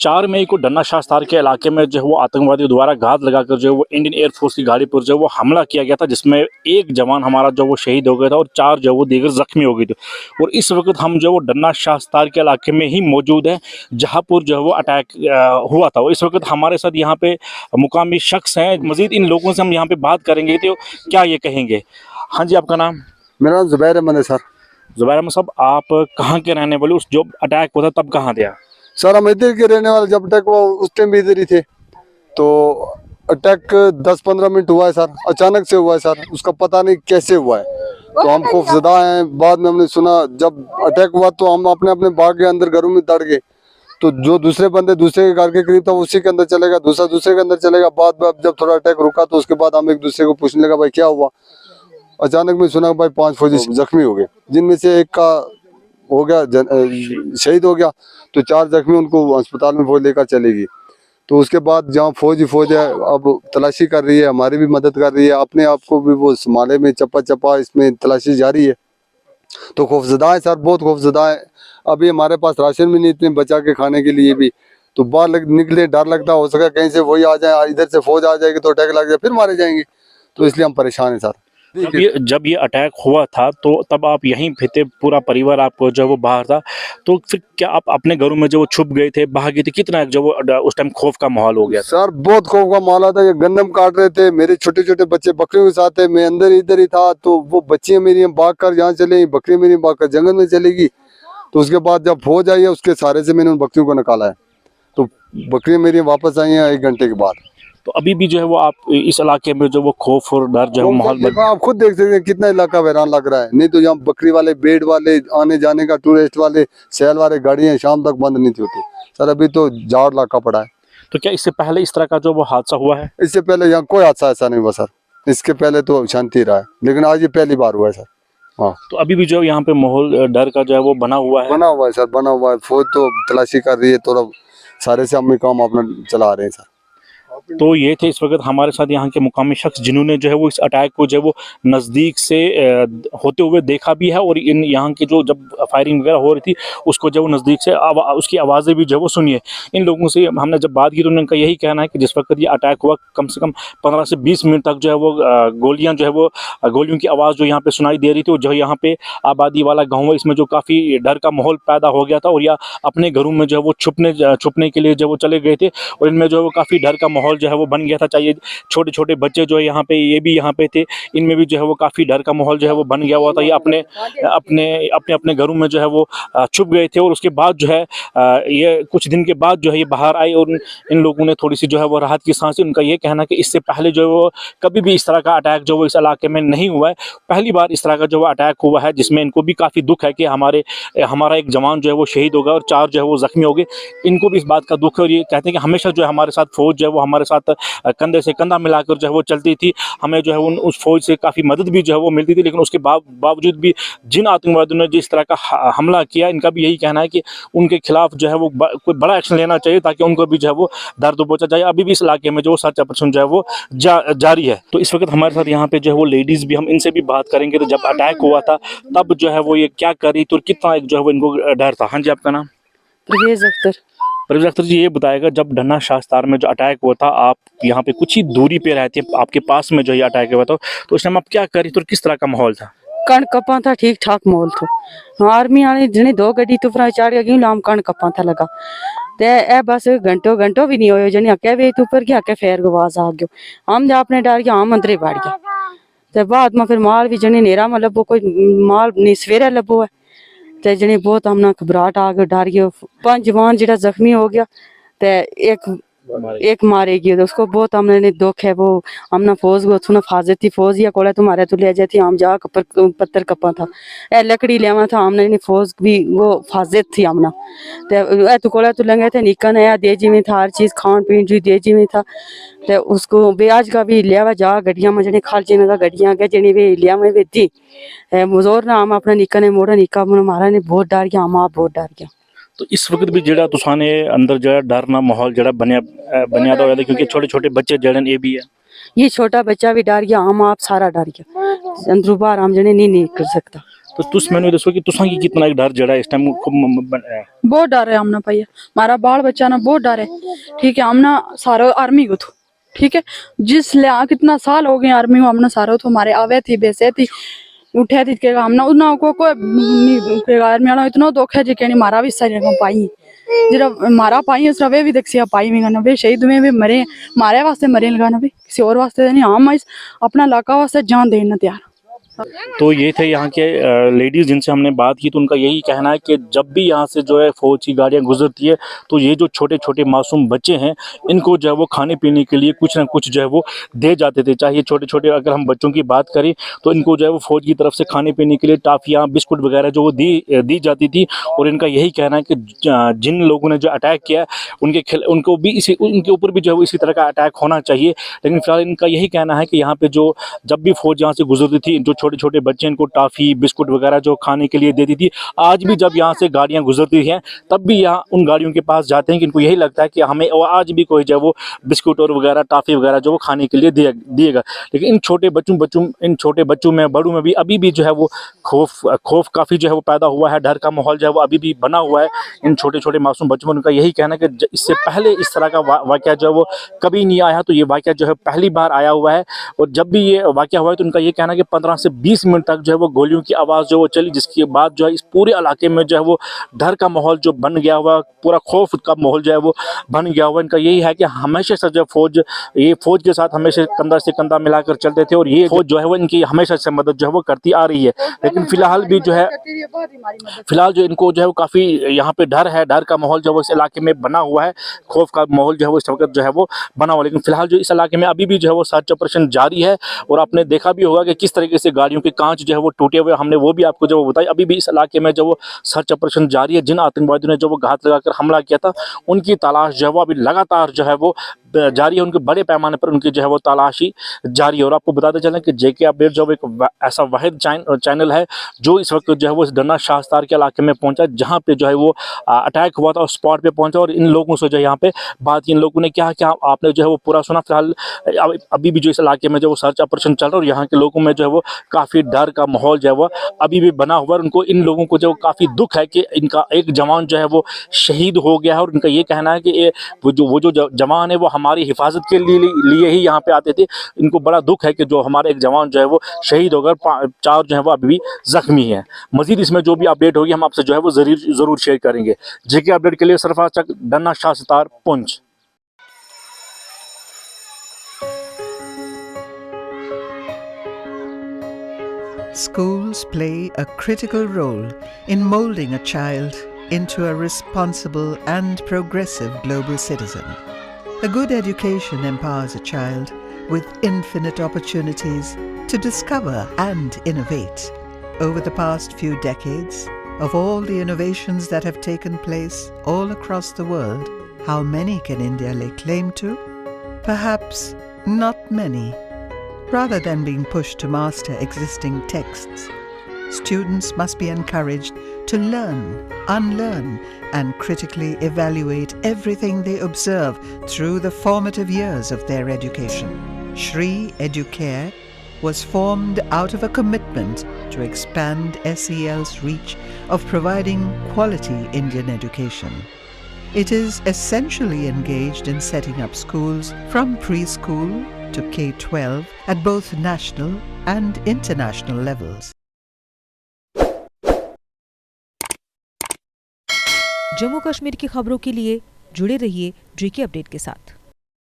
4 मई को डन्ना शास्तार के इलाके में जो है वो आतंकवादियों द्वारा घात लगाकर जो है वो इंडियन एयरफोर्स की गाड़ी पर जो है वो हमला किया गया था, जिसमें एक जवान हमारा जो वो शहीद हो गया था और 4 जो है वो दीगर जख्मी हो गए थे। और इस वक्त हम जो है वो डन्ना शास्तार के इलाके में ही मौजूद हैं, जहाँ पर जो है वो अटैक हुआ था। और इस वक्त हमारे साथ यहाँ पे मुकामी शख्स हैं। मजीद इन लोगों से हम यहाँ पे बात करेंगे तो क्या ये कहेंगे। हाँ जी, आपका नाम? मेरा नाम जुबैर अहमद है सर। जुबैर अहमद साहब, आप कहाँ के रहने वाले? उस जो अटैक हुआ था तब कहाँ थे आप? सर हम इधर के रहने वाले, जब अटैक हुआ उस टाइम भी इधर ही थे। तो अटैक 10-15 मिनट हुआ है सर, अचानक से हुआ है सर, उसका पता नहीं कैसे हुआ है। तो हम खौफजदा हैं। बाद में हमने सुना जब अटैक हुआ तो हम अपने अपने बाग के अंदर घरों में दौड़ गए। तो जो दूसरे बंदे दूसरे के घर के करीब था उसी के अंदर चलेगा, दूसरा दूसरे के अंदर चलेगा। बाद में जब थोड़ा अटैक रुका तो उसके बाद हम एक दूसरे को पूछने लगा भाई क्या हुआ। अचानक में सुना भाई 5 फौजी जख्मी हो गए, जिनमें से एक का हो गया शहीद हो गया, तो 4 जख्मी उनको अस्पताल में फौज लेकर चलेगी। तो उसके बाद जहाँ फौज है अब तलाशी कर रही है, हमारी भी मदद कर रही है, अपने आप को भी वो संभाले में चप्पा चप्पा इसमें तलाशी जारी है। तो खौफजदा है सर, बहुत खौफजदा है। अभी हमारे पास राशन भी नहीं इतने बचा के खाने के लिए भी, तो बाहर निकले डर लगता, हो सका कहीं से वही आ जाए, इधर से फौज आ जाएगी तो अटैक लग जाए फिर मारे जाएंगे। तो इसलिए हम परेशान हैं सर। जब ये अटैक हुआ था तो तब आप यहीं पे थे, पूरा परिवार आपको जो वो बाहर था, तो फिर क्या आप अपने घरों में जो वो छुप गए थे, भाग गए थे? कितना जो वो उस टाइम खौफ का माहौल हो गया था? सर बहुत खौफ का माहौल था। ये गंदम काट रहे थे, मेरे छोटे छोटे बच्चे बकरियों के साथ थे, मैं अंदर इधर ही था। तो वो बच्चियां मेरी भाग कर यहाँ चले गई, बकरी मेरी भाग कर जंगल में चलेगी। तो उसके बाद जब फौज आई है उसके सहारे से मैंने उन बकरियों को निकाला है। तो बकरियां मेरी वापस आई हैं 1 घंटे के बाद। तो अभी भी जो है वो आप इस इलाके में जो वो खौफ और डर जो है माहौल आप खुद देख सकते हैं कितना इलाका वैरान लग रहा है। नहीं तो यहाँ बकरी वाले, बेड वाले, आने जाने का, टूरिस्ट वाले, सैल वाले गाड़ियां शाम तक बंद नहीं होती सर। अभी तो जाड़ इलाका पड़ा है। तो क्या इससे पहले इस तरह का जो वो हादसा हुआ है? इससे पहले यहाँ कोई हादसा ऐसा नहीं हुआ सर। इसके पहले तो शांति रहा है, लेकिन आज ये पहली बार हुआ है सर। हाँ, तो अभी भी जो यहाँ पे माहौल डर का जो है वो बना हुआ है? बना हुआ है सर, बना हुआ है। फौज तो तलाशी कर रही है, तो सारे से हम काम अपना चला रहे हैं सर। तो ये थे इस वक्त हमारे साथ यहाँ के मुकामी शख्स, जिन्होंने जो है वो इस अटैक को जो है वो नज़दीक से होते हुए देखा भी है, और इन यहाँ की जो जब फायरिंग वगैरह हो रही थी उसको जो वो नज़दीक से उसकी आवाज़ें भी जो है वो सुनिए। इन लोगों से हमने जब बात की तो उनका यही कहना है कि जिस वक्त ये अटैक हुआ कम से कम 15 से 20 मिनट तक जो है वो गोलियाँ जो है वो गोलियों की आवाज़ जो यहाँ पर सुनाई दे रही थी। और जो यहाँ पे आबादी वाला गाँव है, इसमें जो काफ़ी डर का माहौल पैदा हो गया था, और या अपने घरों में जो है वो छुपने के लिए जो वो चले गए थे, और इनमें जो है वो काफ़ी डर का माहौल जो है वो बन गया था। चाहिए छोटे छोटे बच्चे जो है यहाँ पे, ये भी यहाँ पे थे, इनमें भी जो है वो काफ़ी डर का माहौल जो है वो बन गया हुआ था। ये अपने अपने अपने अपने घरों में जो है वो छुप गए थे। और उसके बाद जो है ये कुछ दिन के बाद जो है ये बाहर आए, और इन लोगों ने थोड़ी सी जो है वो राहत की सांसें। उनका ये कहना कि इससे पहले जो है वो कभी भी इस तरह का अटैक जो वो इस इलाके में नहीं हुआ है, पहली बार इस तरह का जो अटैक हुआ है, जिसमें इनको भी काफ़ी दुख है कि हमारा एक जवान जो है वो शहीद हो गया और 4 जो है वो जख्मी हो गए। इनको भी इस बात का दुख है, और ये कहते हैं कि हमेशा जो है हमारे साथ फौज जो है वो हमारे साथ कंधे से कंधा मिलाकर जो है वो चलती थी। हमें जो है उस फौज से काफ़ी मदद भी जो है वो मिलती थी। लेकिन उसके बावजूद भी जिन आतंकवादियों ने जिस तरह का हमला किया, इनका भी यही कहना है कि उनके खिलाफ जो है वो कोई बड़ा एक्शन लेना चाहिए, ताकि उनको भी जो है वो दर्द पहुंचा जाए। अभी भी इस इलाके में जो सर्च ऑपरेशन जो है वो जारी है। तो इस वक्त हमारे साथ यहाँ पे जो है वो लेडीज़ भी, हम इनसे भी बात करेंगे। तो जब अटैक हुआ था तब जो है वो ये क्या कर रही थी और कितना जो है वो इनको डर था? हाँ जी, आपका नाम? परवेज अख्तर। परवेज अख्तर जी, ये बताएगा जब डन्ना शास्तार में जो अटैक हुआ था, आप यहाँ पे कुछ ही दूरी पे रहते हैं, आपके पास में जो ये अटैक हुआ था, तो उस टाइम आप क्या कर रही थी और किस तरह का माहौल था? कण कपा था, ठीक ठाक माहौल था। आर्मी वाले जने 2 गड्डी तो फिर चढ़ गई, लाम कण कपा था लगा। ते ए बस घंटों भी नहीं होयो, जने हके वे ऊपर की हके फेर गवाज आ गयो। हम जा अपने डर के हम अंदर बढ़ गया। ते बाद में फिर माल भी जने नेरा में लबो, कोई माल नहीं सवेरे लबो है। ते जने बहुत हमना घबराहट आ गयो, डर गयो। 5 जवान जेड़ा जख्मी हो गया, ते एक मारे गई। तो उसको बहुत हमने दुख है। वो हमना फौज को सुना फाजत थी, फौज या कोड़ा तुम्हारे तो ले जाती, हम जा पत्थर कपा था, ए लकड़ी लेवा था हमने, फौज भी वो फाजत थी हमना। तो कोड़ा तो लंगे थे, निका नया देजी में था, हर चीज खान पीन जो देजी में था। तो उसको ब्याज का भी लिया जा गड्डिया में जने खाल चीन का गड्डिया के जने वे लिया में वे दी मुजोर ना हम अपना निका ने मोड़ा निका मारा ने बहुत डर गया, हम आप बहुत डर गया। तो इस वक्त भी जड़ा तुसाने अंदर जड़ा डरना माहौल जड़ा बनिया होया, क्योंकि छोटे छोटे बच्चे जड़न ये भी है। ये छोटा बच्चा भी डर गया, हम आप सारा डर गया। अंदरू बाहर हम जने नहीं निकल सकता। तो तुस मैंने दसो कि तुसा की कितना डर जड़ा इस टाइम बहुत डर है हमने भैया, हमारा बाल बच्चा ना बहुत डर है। ठीक है, हमने सारा आर्मी को थो, ठीक है, जिस लिया कितना साल हो गए आर्मी में, हमने सारा तो हमारे आवे थी बेसे थी उठे थी के हमने उतना कोई नहीं आर्मी वाला इतना दुख है जी कहनी मारा भी सही रकम पाई जरा मारा पाई सिर्फ वे भी देखिए पाई में गाना वे शहीद में भी मरे मारे वास्ते मरे लगाना भी किसी और वास्ते नहीं, हम इस अपना इलाका वास्ते जान देना तैयार। तो ये थे यहाँ के लेडीज़ जिनसे हमने बात की, तो उनका यही कहना है कि जब भी यहाँ से जो है फौज की गाड़ियाँ गुजरती है तो ये जो छोटे छोटे मासूम बच्चे हैं इनको जो है वो खाने पीने के लिए कुछ ना कुछ जो है वो दे जाते थे। चाहे छोटे छोटे अगर हम बच्चों की बात करें तो इनको जो है वो फौज की तरफ से खाने पीने के लिए टाफियाँ बिस्कुट वगैरह जो वो दी जाती थी। और इनका यही कहना है कि जिन लोगों ने जो अटैक किया उनको भी उनके ऊपर भी जो है इसी तरह का अटैक होना चाहिए। लेकिन फिलहाल इनका यही कहना है कि यहाँ पे जो जब भी फौज यहाँ से गुजरती थी जो छोटे छोटे बच्चे इनको टाफ़ी बिस्कुट वगैरह जो खाने के लिए देती थी, आज भी जब यहाँ से गाड़ियाँ गुजरती हैं तब भी यहाँ उन गाड़ियों के पास जाते हैं कि इनको यही लगता है कि हमें आज भी कोई जो है वो बिस्कुट और वगैरह टाफ़ी वगैरह जो वो खाने के लिए दिएगा। लेकिन इन छोटे बच्चों में बड़ों में भी अभी भी जो है वो खौफ काफ़ी जो है वो पैदा हुआ है, डर का माहौल जो है वो अभी भी बना हुआ है इन छोटे छोटे मासूम बच्चों में। उनका यही कहना है कि इससे पहले इस तरह का वाक़या जो है वो कभी नहीं आया, तो ये वाक़या जो है पहली बार आया हुआ है। और जब भी ये वाक़या हुआ है तो उनका ये कहना है कि 15 से 20 मिनट तक जो है वो गोलियों की आवाज़ जो वो चली, जिसके बाद जो है इस पूरे इलाके में जो है वो डर का माहौल जो बन गया हुआ, पूरा खौफ का माहौल जो है वो बन गया हुआ। इनका यही है कि हमेशा से जो फौज के साथ हमेशा कंधा से कंधा मिलाकर चलते थे और ये फौज जो है वो इनकी हमेशा से मदद जो है वो करती आ रही है। लेकिन फिलहाल भी जो है फिलहाल जो इनको जो है वो काफ़ी यहाँ पे डर का माहौल जो है वो इस इलाके में बना हुआ है, खौफ का माहौल जो है वो इस वक्त जो है वो बना हुआ है। लेकिन फिलहाल जो इस इलाके में अभी भी जो है वो सर्च ऑपरेशन जारी है और आपने देखा भी होगा कि किस तरीके से गाड़ियों के कांच जो है वो टूटे हुए, हमने वो भी आपको जो बताया। अभी भी इस इलाके में जो वो सर्च ऑपरेशन जारी है। जिन आतंकवादियों ने जो वो घात लगाकर हमला किया था उनकी तलाश जो है वो अभी लगातार जो है वो जारी है, उनके बड़े पैमाने पर उनकी जो है वो तलाशी जारी है। और आपको बताते चलें कि जेके अपडेट जो एक ऐसा वाहिद चैनल है जो इस वक्त जो है वो इस डन्ना शाहस्तार के इलाके में पहुंचा जहां पे जो है वो अटैक हुआ था, उस स्पॉट पे पहुंचा और इन लोगों से जो है यहाँ पे बात की। इन लोगों ने क्या आपने जो है वो पूरा सुना। फिलहाल अभी भी जो इस इलाके में जो वो सर्च ऑपरेशन चल रहा है और यहाँ के लोगों में जो है वो काफ़ी डर का माहौल जो है वो अभी भी बना हुआ है। उनको इन लोगों को जो काफ़ी दुख है कि इनका एक जवान जो है वो शहीद हो गया है और उनका ये कहना है कि वो जो जवान है वो हमारी हिफाजत के लिए ही यहाँ पे आते थे। इनको बड़ा दुख है कि जो हमारे एक जवान जो है वो शहीद हो गए, 4 जो है वो अभी भी जख्मी हैं। मजीद इसमें जो भी अपडेट होगी हम आपसे जो है वो ज़रूर शेयर करेंगे। जेके अपडेट के लिए सरफराज चक, डन्ना शाहस्तार, Poonch. Schools play a critical role in molding a child into a responsible and progressive global citizen. A good education empowers a child with infinite opportunities to discover and innovate. Over the past few decades, of all the innovations that have taken place all across the world, how many can India lay claim to? Perhaps not many. Rather than being pushed to master existing texts, students must be encouraged to learn, unlearn, and critically evaluate everything they observe through the formative years of their education. Shri Educare was formed out of a commitment to expand SEL's reach of providing quality Indian education. It is essentially engaged in setting up schools from preschool to K-12 at both national and international levels. Jammu Kashmir की खबरों के लिए जुड़े रहिए जेके update के साथ।